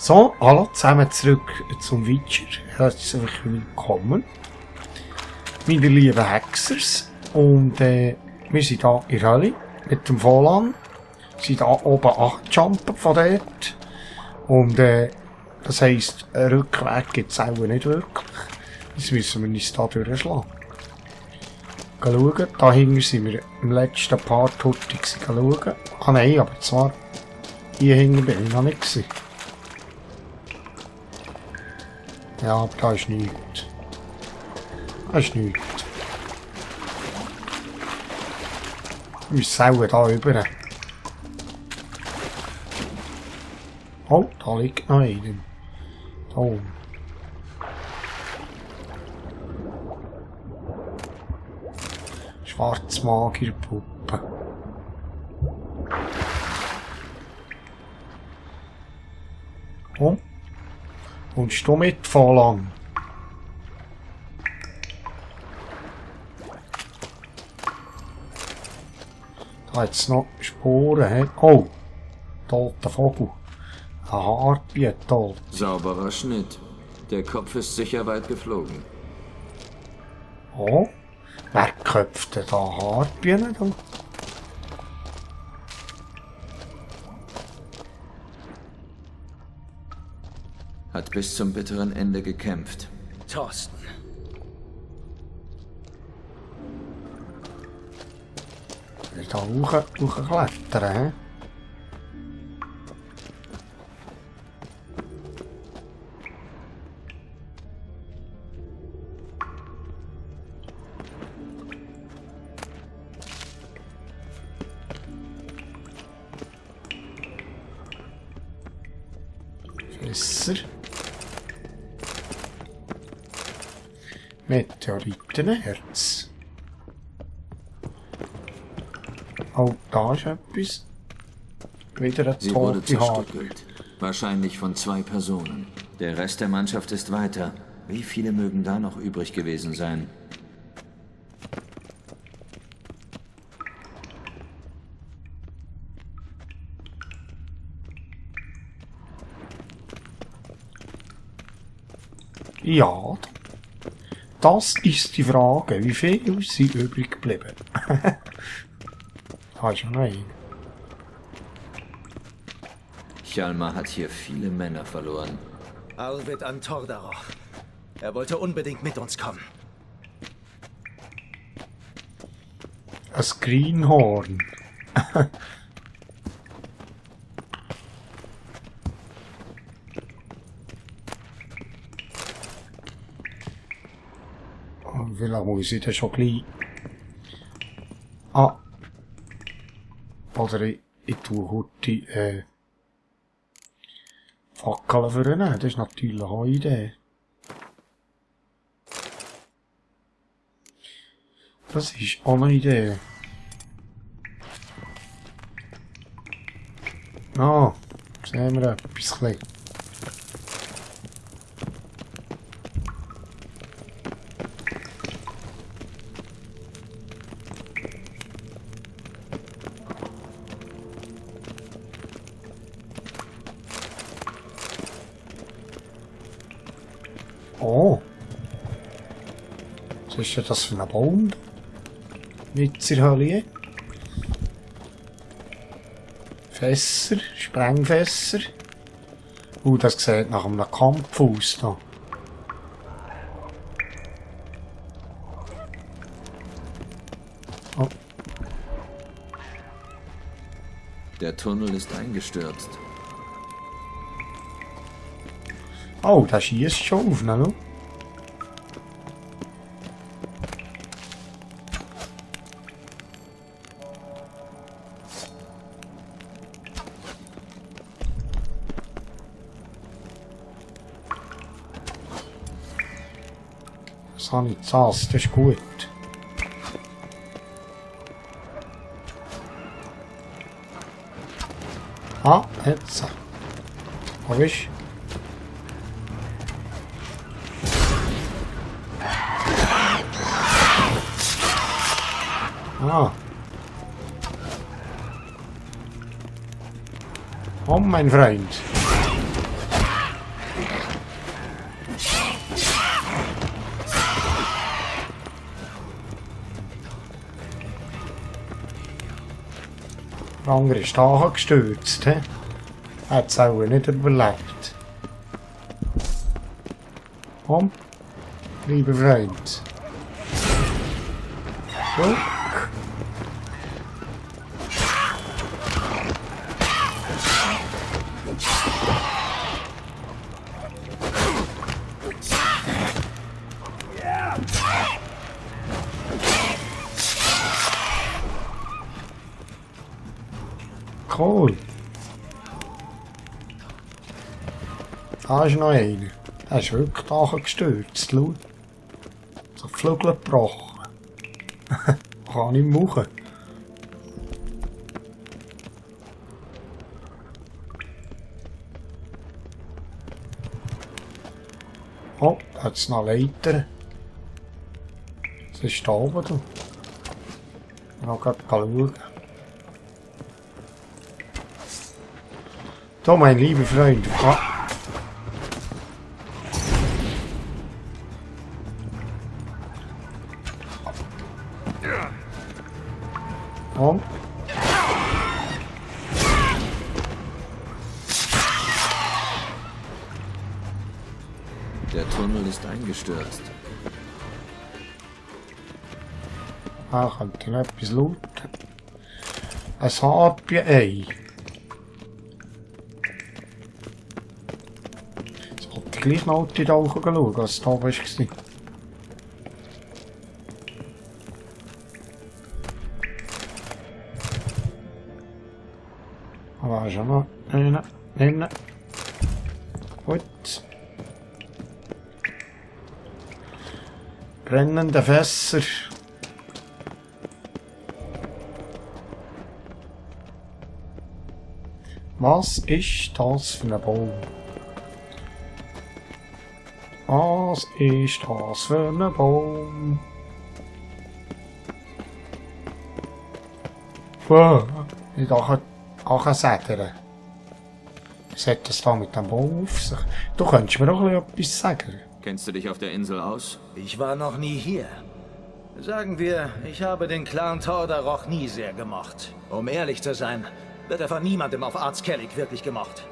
So, hallo zusammen zurück zum Witcher. Herzlich willkommen, meine lieben Hexers. Und wir sind hier in der Hölle mit dem Volan. Wir sind hier oben angejumpt von dort. Und das heisst, einen Rückweg gibt es auch nicht wirklich. Jetzt müssen wir uns hier durchschlagen. Schauen, da hinten sind wir im letzten Part hurtig schauen. Ah nein, aber zwar hier hinten bin ich noch nicht gewesen. Ja, aber da ist nichts. Da ist nichts. Wir müssen auch da rüber. Oh, da liegt noch einer. Da oben. Schwarzmagierpuppe. Oh. Kommst du mit, Volan? Da hat es noch Sporen. He? Oh, toter Vogel. Ein Harpie, tot. Sauberer Schnitt. Der Kopf ist sicher weit geflogen. Oh, wer köpft denn da Harpien? Da? Hat bis zum bitteren Ende gekämpft. Thorsten. Ich da hochklettern, hä? Fässer. Meteoritenherz. Oh, da ist etwas. Wieder ein Sie wurde tote Haar. zerstückelt. Wahrscheinlich von 2 Personen. Der Rest der Mannschaft ist weiter. Wie viele mögen da noch übrig gewesen sein? Ja, das ist die Frage. Wie viel sind übrig geblieben? Da ist ja noch einer. Hjalmar hat hier viele Männer verloren. Arvid an Tordaroch. Er wollte unbedingt mit uns kommen. Ein Greenhorn. Und wie lange muss ich denn schon gleich? Ah. Oder ich tue heute die Fackeln vornehmen. Das ist natürlich auch eine Idee. Das ist auch eine Idee. Ah, sehen wir etwas. Oh. Was ist denn das für ein Baum? Mit der Hölle. Fässer, Sprengfässer. Das sieht nach einem Kampf aus da. Oh. Der Tunnel ist eingestürzt. Oh, da schießt schon auf, ne? Das habe ich das ist gut. Ah, jetzt. Wo ist? Ah. Komm, mein Freund. Der andere ist da gestürzt, he? Hat es auch nicht überlebt. Komm, lieber Freund. So. Cool. Da ist noch einer. Der ist wirklich da gestürzt. Schau. So die Flügel gebrochen. Kann nicht machen. Oh, da hat es noch Leiter. Was ist da oben? Du? Noch gerade schauen. So, mein lieber Freund. Komm. Der Tunnel ist eingestürzt. Ah, könnte noch etwas looten. Ein Harpie-Ei. Jetzt wollte ich gleich noch die Augen schauen, was da war. Aber ist auch noch einer. Gut. Brennende Fässer. Was ist das für ein Baum? Was ist das für ein Baum? Wow, ich dachte, auch sagen. Was hat das da mit dem Baum auf sich? Du könntest mir auch etwas sagen. Kennst du dich auf der Insel aus? Ich war noch nie hier. Sagen wir, ich habe den Clan Tordaroch nie sehr gemocht. Um ehrlich zu sein, wird er von niemandem auf Ard Skellig wirklich gemocht.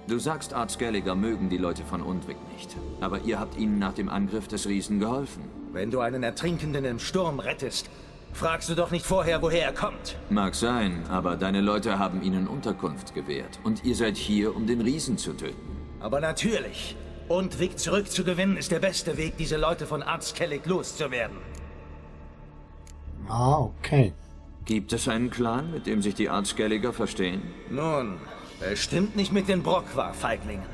Du sagst, Ard Skelliger mögen die Leute von Undvik nicht. Aber ihr habt ihnen nach dem Angriff des Riesen geholfen. Wenn du einen Ertrinkenden im Sturm rettest, fragst du doch nicht vorher, woher er kommt. Mag sein, aber deine Leute haben ihnen Unterkunft gewährt. Und ihr seid hier, um den Riesen zu töten. Aber natürlich. Undvik zurückzugewinnen ist der beste Weg, diese Leute von Ard Skellig loszuwerden. Ah, okay. Gibt es einen Clan, mit dem sich die Ard Skelliger verstehen? Nun, bestimmt nicht mit den Brockwar-Feiglingen.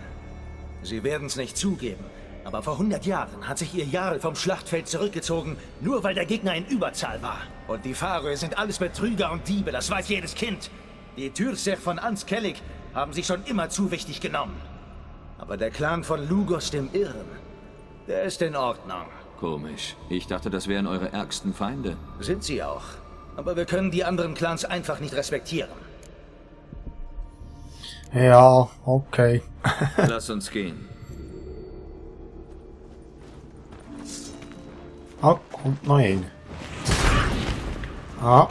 Sie werden's nicht zugeben, aber vor 100 Jahren hat sich ihr Jarl vom Schlachtfeld zurückgezogen, nur weil der Gegner in Überzahl war. Und die Faroe sind alles Betrüger und Diebe, das weiß jedes Kind. Die Türsech von Ard Skellig haben sich schon immer zu wichtig genommen. Aber der Clan von Lugos dem Irren, der ist in Ordnung. Komisch. Ich dachte, das wären eure ärgsten Feinde. Sind sie auch. Aber wir können die anderen Clans einfach nicht respektieren. Ja, okay. Lass uns gehen. Ah, kommt noch einer. Ah,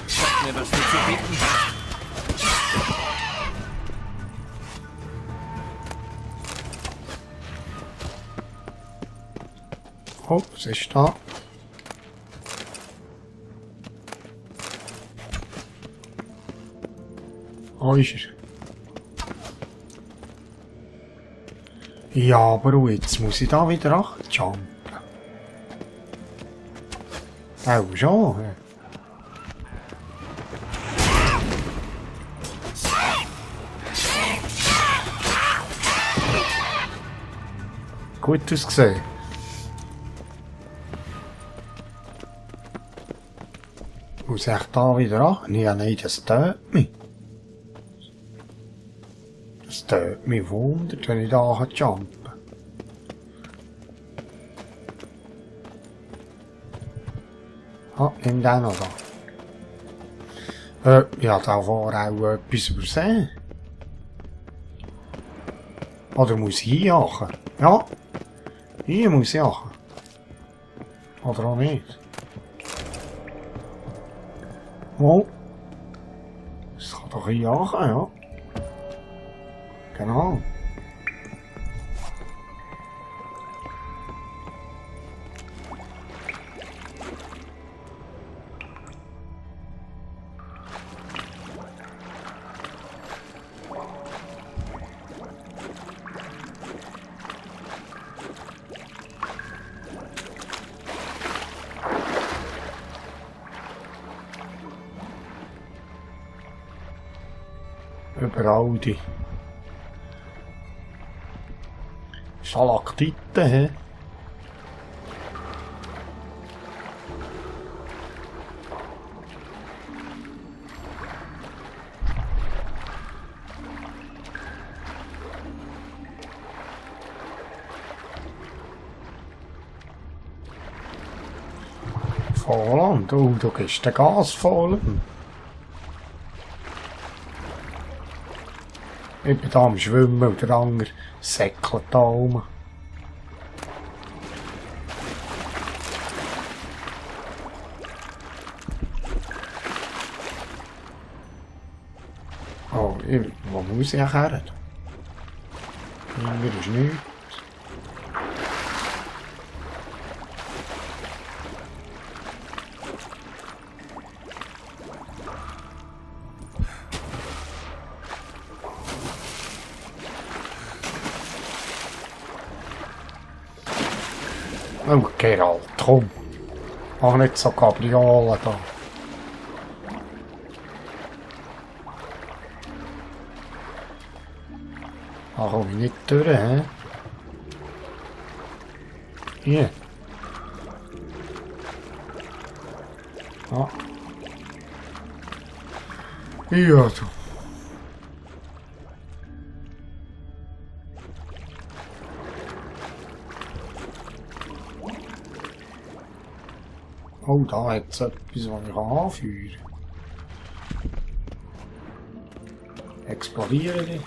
Sag mir, was du zu bieten hast. oh, was ist da? Oh, ist er. Ja, aber jetzt muss ich da wieder jumpen. Auch schon. Gut ausgesehen. Muss ich da wieder an? Ja, nein, das tötet mich. Das tötet mich wundert, wenn ich da jumpen. Ah, nimm den noch da. Ja, da war auch etwas übersehen. Oder muss ich hier jagen? Ja, hier muss ich jagen. Oder auch nicht. Oh. Das kann doch hier jagen, ja. Genau. Überall die Stalaktiten, hä? Volland, oh, da gehst du Gas voll. Ich bin da am Schwimmen und der andere säckelt da rum. Oh, wo muss ich her? Hier ist nichts. Oh, Geralt, komm. Mach nicht so Kapriolen da. Da komme ich nicht durch, hä? Hier. Ah. Ja, du. Oh, da hat es etwas, was ich anführen kann. Explodieren die?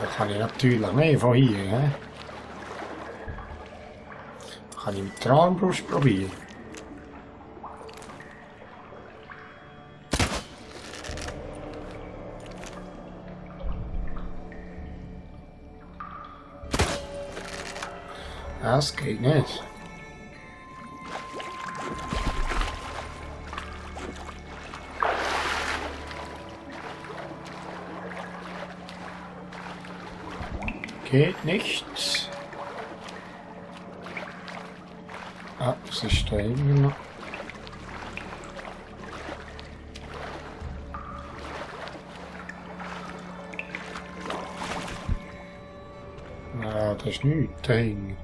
Das kann ich natürlich nicht von hier. He? Kann ich mit der Armbrust probieren. Das geht nicht. Geht nicht. Ah, was ist da irgendwie noch? Ja, das ist nichts dahinter.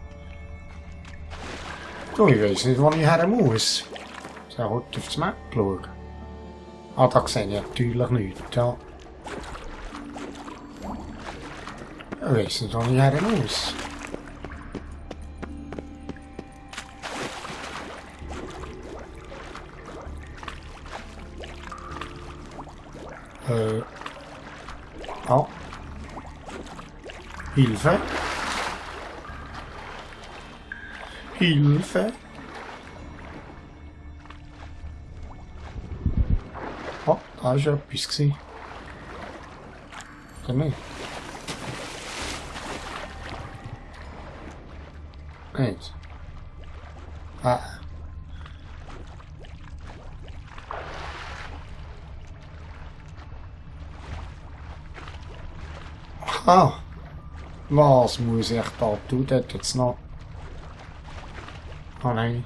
Du, ich weiss nicht, wo ich her muss. Ich soll heute auf das Map schauen. Ah, da sehe ich natürlich nichts, ja. Ich weiss nicht, wo ich her muss. Ah. Hilfe. Hilfe. Oh, da war etwas. Oder nicht? Nicht. Ah. Ah. Was muss ich da tun? Dort jetzt noch. Oh nein.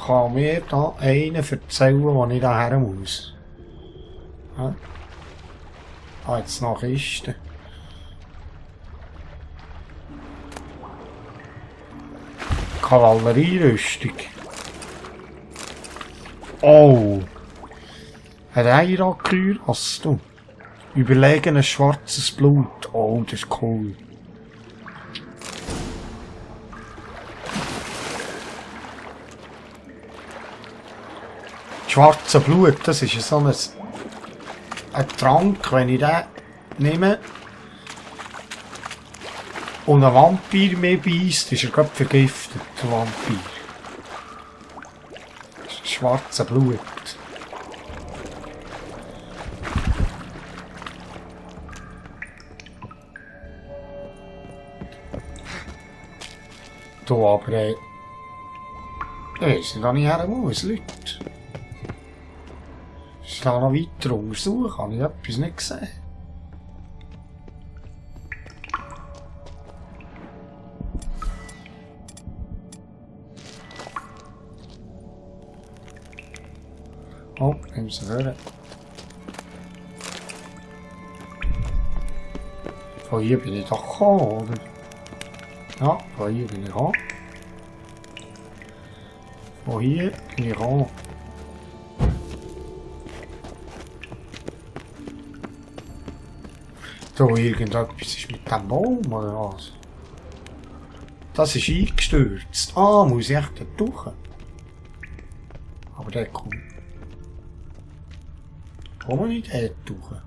Kann mir da einer erzählen, wo ich da her muss? Ja. Ah, jetzt noch Kisten. Kavallerierüstung. Oh. Ein Eirakür hast du. Überlegenes schwarzes Blut. Oh, das ist cool. Schwarze Blut, das ist so ein Trank, wenn ich den nehme und ein Vampir mehr beißt, ist er gerade vergiftet, der Vampir. Schwarze Blut. Da aber, ich weiss nicht, wo ich her muss, Leute. Ich kann noch weiter untersuchen, habe ich etwas nicht gesehen. Oh, nehmen Sie hören. Von hier bin ich doch gekommen, oder? Ja, von hier bin ich gekommen. Von hier bin ich gekommen. Da irgendetwas ist mit dem Baum oder was? Das ist eingestürzt. Ah, muss ich echt da durch? Aber der kommt. Komme ich dort durch?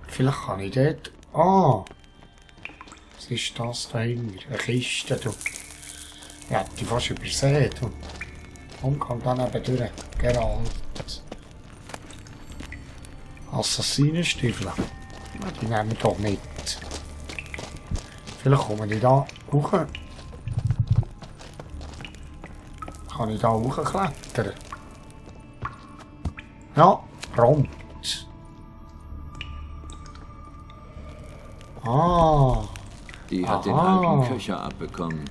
Vielleicht kann ich dort. Ah! Was ist das da hinten? Eine Kiste, du. Ja, die fast übersehen, du. Und kommt dann eben durch. Geralt. Assassinenstiefel. Die nehmen wir doch mit. Vielleicht kommen die da hoch. Kann ich da hochklettern? Ja, prompt. Ah. Die hat den Aha. alten Köcher abbekommen.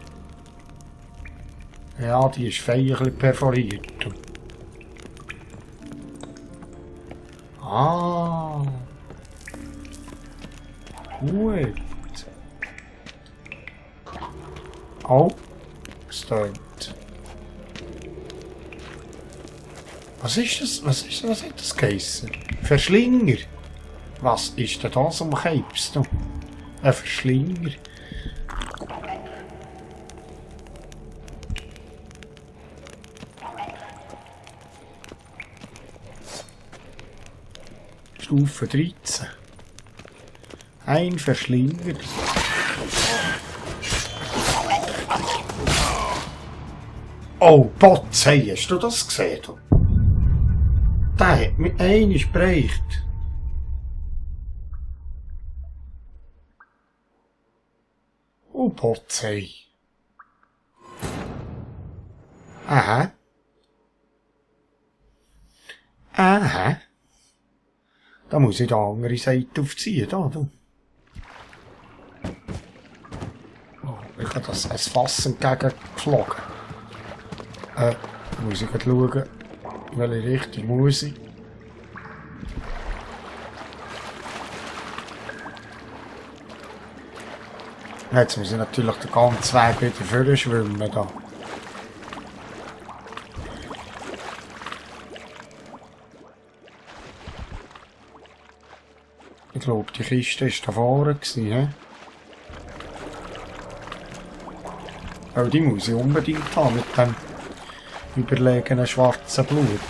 Ja, die ist feierlich perforiert. Ah. Gut. Oh. Stimmt. Was ist das? Was hat das geheissen? Verschlinger. Was ist denn das um Krebs? Ein Verschlinger. Stufe 13. Ein Verschlinger. Oh, Botz, hey, hast du das gesehen? Der hat mich einmal gereicht. Oh, Botz, hey. Aha. Aha. Da muss ich die andere Seite aufziehen, da, du. Oh, ich habe das ein Fass entgegengeflogen. Muss ich schauen, in welche Richtung muss ich. Jetzt muss ich natürlich den ganzen Weg wieder vorne schwimmen, da. Ich glaube, die Kiste war da vorne gewesen, he? Die muss ich unbedingt haben, mit dem überlegenen schwarzen Blut.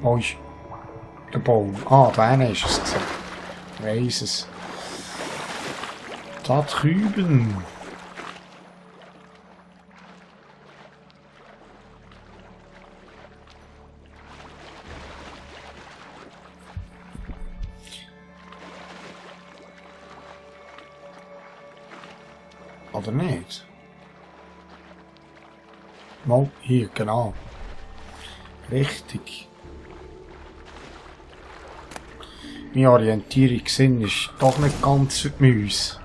Wo ist der Baum? Ah, da hinten ist es. Ich weiss es. Da drüben. Oder nicht? Mal hier, genau. Richtig. Mein Orientierungssinn ist doch nicht ganz für die Mäuse.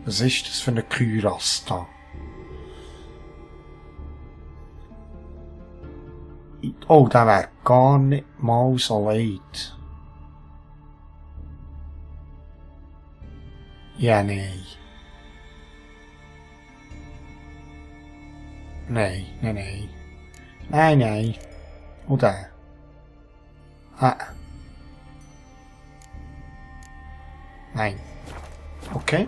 Was ist das für eine Kürasse da? Oh, der wäre gar nicht mal so weit. Ja, nein. Nein, nein, nein. Nein, nein. Und der. Ah. Nein. Okay.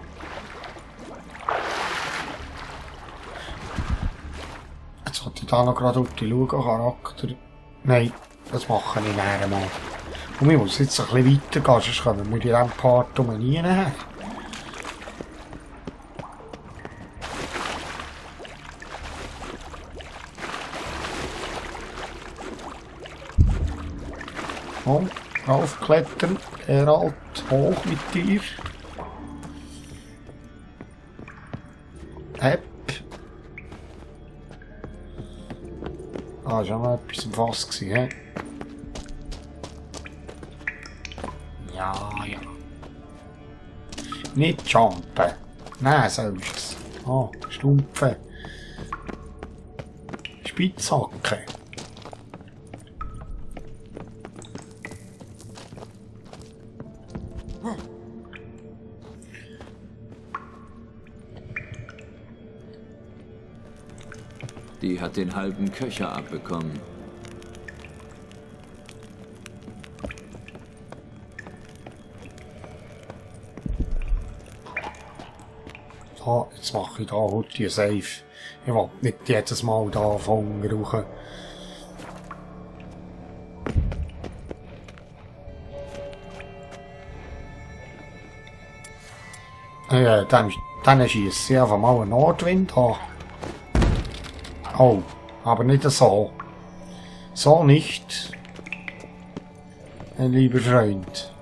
Jetzt sollte ich da noch gerade auf die schauen, Charakter. Nein, das mache ich nachher mal. Und ich muss jetzt ein bisschen weitergehen, sonst kommen wir in diesem Part um nie her. Oh, raufklettern, Geralt, hoch mit dir. Hepp. Ah, ist auch noch etwas im Fass gewesen, hä? Ja, ja. Nicht jumpen. Nein, sonst. Ah, Stumpfe. Spitzhacke. Die hat den halben Köcher abbekommen. So, jetzt mache ich da heute die Safe. Ich will nicht jedes Mal da von rauchen. Dann schiesse ich einfach mal einen Nordwind an. Oh, aber nicht so. So nicht. Mein lieber Freund.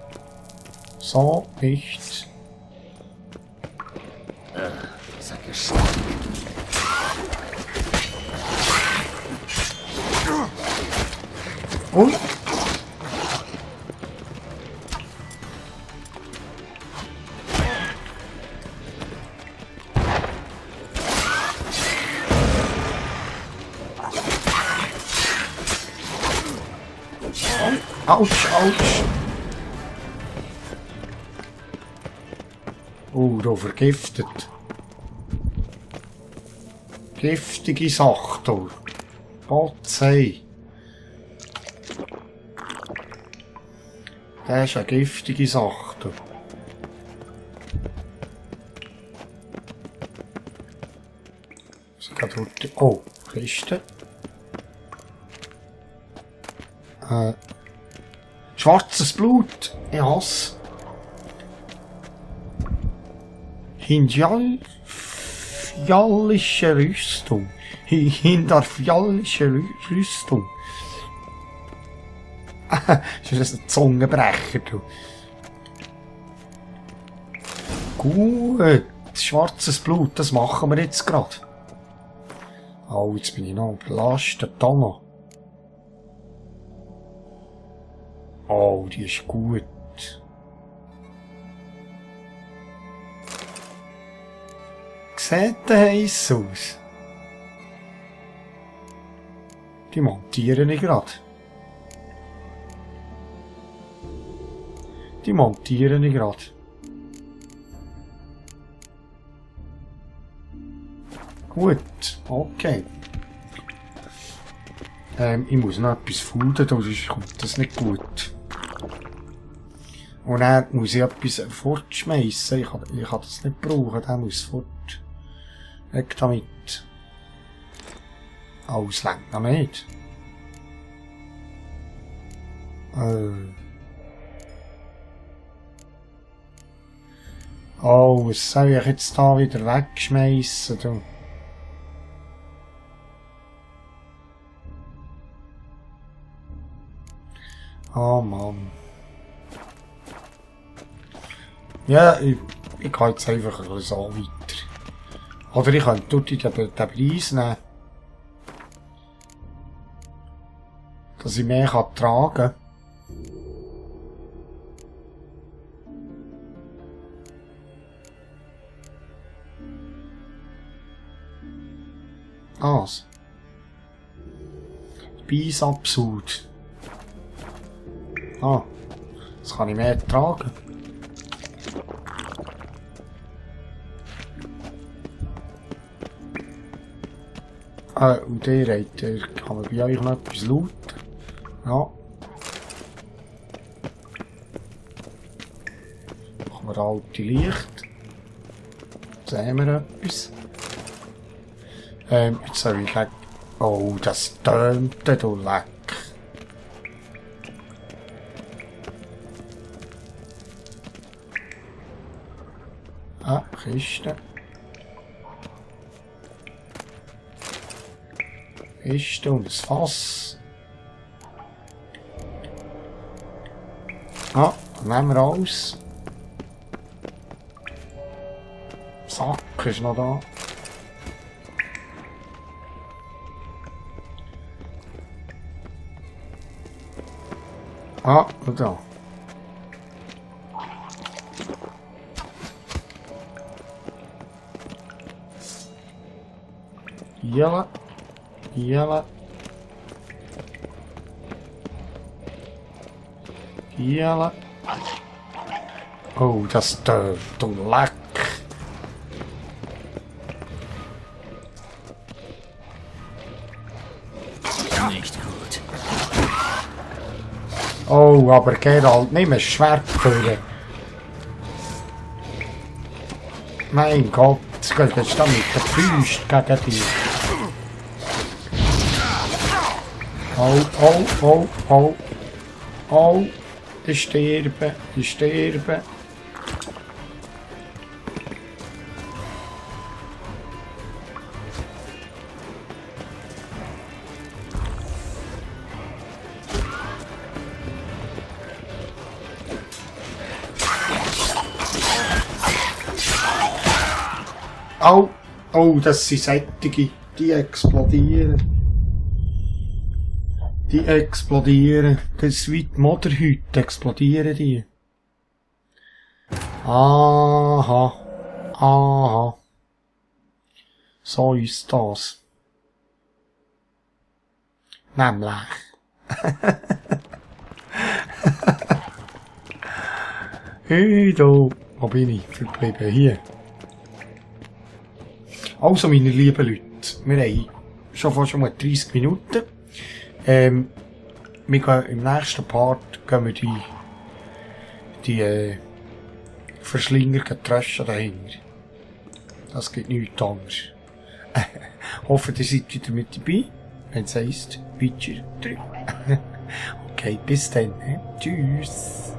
So nicht. Ui. Autsch, autsch. Da vergiftet. Giftige Sache, du. Potzei. Das ist eine giftige Sache, du. Oh, Kiste. Schwarzes Blut. Ich hasse. Hinterfjallische Rüstung. Hinterfjallische Rüstung. Das ist ein Zungenbrecher, du. Gut. Schwarzes Blut, das machen wir jetzt gerade. Oh, jetzt bin ich noch belastet. Da noch. Oh, die ist gut. Sieht heiß aus. Die montiere ich gerade. Die montiere ich gerade. Gut, okay. Ich muss noch etwas fuden, sonst kommt das nicht gut. Und dann muss ich etwas fortschmeissen. Ich kann das nicht brauchen, der muss fort. Weg damit. Alles längt noch nicht. Oh, was soll ich jetzt da wieder wegschmeissen, du? Oh Mann. Ja, ich gehe jetzt einfach ein bisschen so weiter. Oder ich könnte dort den Preis nehmen. Dass ich mehr tragen kann. Was? Speise absaut. Ah, das kann ich mehr tragen. Und der kann man bei euch noch etwas looten. Ja. Machen wir alte Licht. Sehen wir etwas. Jetzt soll ich leck. Oh, das tönt du leck. Ah, Kiste. Kiste und ein Fass. Ah, nehmen wir alles. Sack ist noch da. Ah, und da. Ja. Ja. Ja. Oh, das tönt du leck. Nicht gut. Oh, aber Geralt, nimm ein Schwert führen. Mein Gott, jetzt geht jetzt da mit der Füße gegen dich. Oh, oh, oh, oh. Oh, die sterben, die sterben. Oh, oh, das sind sättige, die explodieren. Die explodieren. Das ist wie die Moderhüte, explodieren die. Aha. Aha. So ist das. Nämlich. Hey, da. Wo bin ich verblieben? Hier. Also, meine lieben Leute, wir haben schon fast 30 Minuten. Wir gehen im nächsten Part gehen wir die Verschlinger tröschen dahinter. Das geht nichts anderes. Hoffe, ihr seid wieder mit dabei, wenn es heisst Witcher 3. Okay, bis dann. Tschüss.